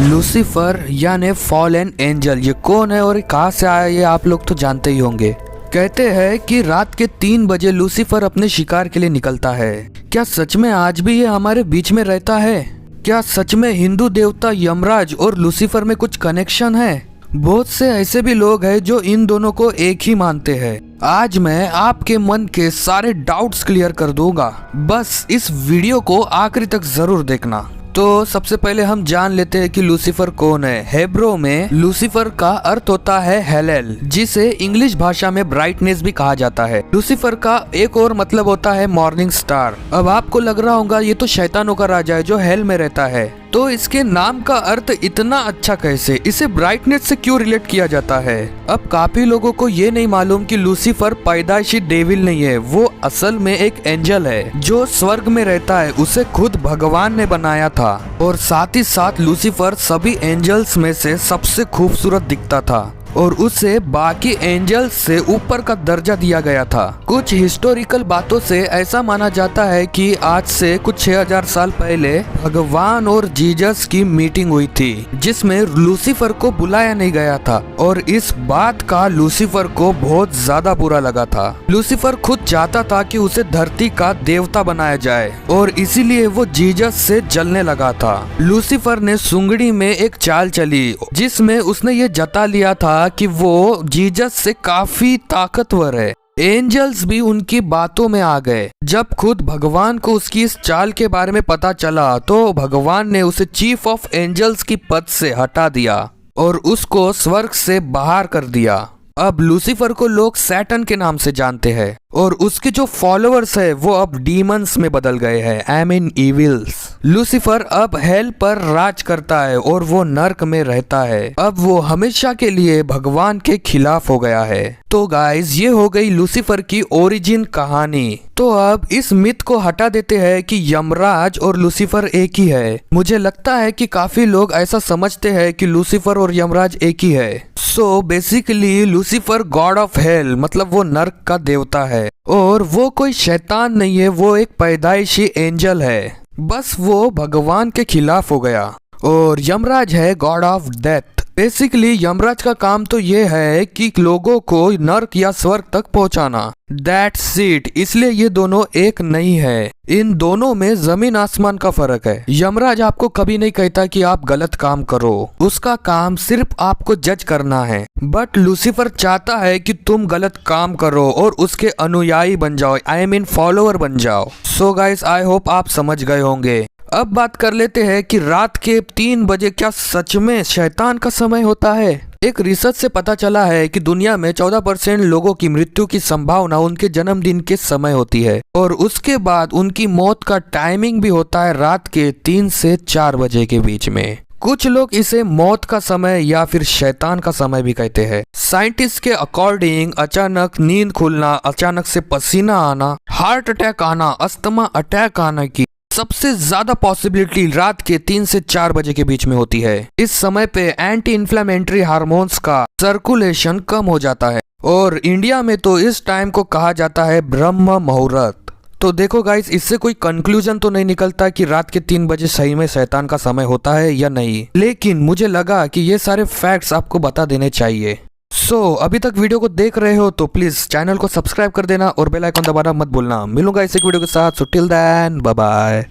Lucifer यानी fallen angel ये कौन है और कहाँ से आया ये आप लोग तो जानते ही होंगे। कहते हैं कि रात के 3 बजे लूसीफर अपने शिकार के लिए निकलता है। क्या सच में आज भी ये हमारे बीच में रहता है? क्या सच में हिंदू देवता यमराज और लूसीफर में कुछ कनेक्शन है? बहुत से ऐसे भी लोग हैं जो इन दोनों को एक ही मानते हैं। आज मैं आपके मन के सारे डाउट्स क्लियर कर दूंगा, बस इस वीडियो को आखिरी तक जरूर देखना। तो सबसे पहले हम जान लेते हैं कि लूसीफर कौन है। हेब्रो में लूसीफर का अर्थ होता है हेलेल, जिसे इंग्लिश भाषा में ब्राइटनेस भी कहा जाता है। लूसीफर का एक और मतलब होता है मॉर्निंग स्टार। अब आपको लग रहा होगा ये तो शैतानों का राजा है जो हेल में रहता है, तो इसके नाम का अर्थ इतना अच्छा कैसे, इसे ब्राइटनेस से क्यों रिलेट किया जाता है? अब काफी लोगों को ये नहीं मालूम कि लूसीफर पैदाइशी डेविल नहीं है, वो असल में एक एंजल है जो स्वर्ग में रहता है। उसे खुद भगवान ने बनाया था और साथ ही साथ लूसीफर सभी एंजल्स में से सबसे खूबसूरत दिखता था और उसे बाकी एंजल्स से ऊपर का दर्जा दिया गया था। कुछ हिस्टोरिकल बातों से ऐसा माना जाता है कि आज से कुछ 6000 साल पहले भगवान और जीसस की मीटिंग हुई थी जिसमें लूसीफर को बुलाया नहीं गया था और इस बात का लूसीफर को बहुत ज्यादा बुरा लगा था। लूसीफर खुद चाहता था कि उसे धरती का देवता बनाया जाए और इसीलिए वो जीसस से जलने लगा था। लूसीफर ने सुंगड़ी में एक चाल चली जिसमें उसने ये जता लिया था कि वो जीसस से काफी ताकतवर है। एंजल्स भी उनकी बातों में आ गए। जब खुद भगवान को उसकी इस चाल के बारे में पता चला तो भगवान ने उसे चीफ ऑफ एंजल्स की पद से हटा दिया और उसको स्वर्ग से बाहर कर दिया। अब लूसीफर को लोग सैटन के नाम से जानते हैं और उसके जो फॉलोअर्स है वो अब डीमंस में बदल गए हैं, आई मीन इविल्स। लूसीफर अब हेल पर राज करता है और वो नर्क में रहता है। अब वो हमेशा के लिए भगवान के खिलाफ हो गया है। तो गाइस ये हो गई लूसीफर की ओरिजिन कहानी। तो अब इस मिथ को हटा देते हैं कि यमराज और लूसीफर एक ही है। मुझे लगता है कि काफी लोग ऐसा समझते हैं कि लूसीफर और यमराज एक ही है। So basically Lucifer God of hell, मतलब वो नर्क का देवता है और वो कोई शैतान नहीं है, वो एक पैदाइशी एंजल है। बस वो भगवान के खिलाफ हो गया। और यमराज है God of death. Basically Yamraj का काम तो ये है कि लोगों को नर्क या स्वर्ग तक पहुंचाना। That's it. इसलिए ये दोनों एक नहीं है, इन दोनों में जमीन आसमान का फर्क है। यमराज आपको कभी नहीं कहता कि आप गलत काम करो, उसका काम सिर्फ आपको जज करना है। बट लूसीफर चाहता है कि तुम गलत काम करो और उसके अनुयायी बन जाओ, आई मीन फॉलोअर बन जाओ। सो गाइस आई होप आप समझ गए होंगे। अब बात कर लेते हैं कि रात के 3 बजे क्या सच में शैतान का समय होता है? एक रिसर्च से पता चला है कि दुनिया में 14% लोगों की मृत्यु की संभावना उनके जन्मदिन के समय होती है और उसके बाद उनकी मौत का टाइमिंग भी होता है रात के 3 से 4 बजे के बीच में। कुछ लोग इसे मौत का समय या फिर शैतान का समय भी कहते हैं। साइंटिस्ट के अकॉर्डिंग अचानक नींद खुलना, अचानक से पसीना आना, हार्ट अटैक आना, अस्थमा अटैक आने की सबसे ज्यादा पॉसिबिलिटी रात के 3 से 4 बजे के बीच में होती है। इस समय पे एंटी इन्फ्लेमेटरी हार्मोन्स का सर्कुलेशन कम हो जाता है और इंडिया में तो इस टाइम को कहा जाता है ब्रह्म मुहूर्त। तो देखो गाइस, इससे कोई कंक्लूजन तो नहीं निकलता कि रात के 3 बजे सही में शैतान का समय होता है या नहीं, लेकिन मुझे लगा कि ये सारे फैक्ट्स आपको बता देने चाहिए। सो अभी तक वीडियो को देख रहे हो तो प्लीज चैनल को सब्सक्राइब कर देना और बेल आइकन दबाना मत भूलना। मिलूंगा इस एक वीडियो के साथ। So till then bye bye.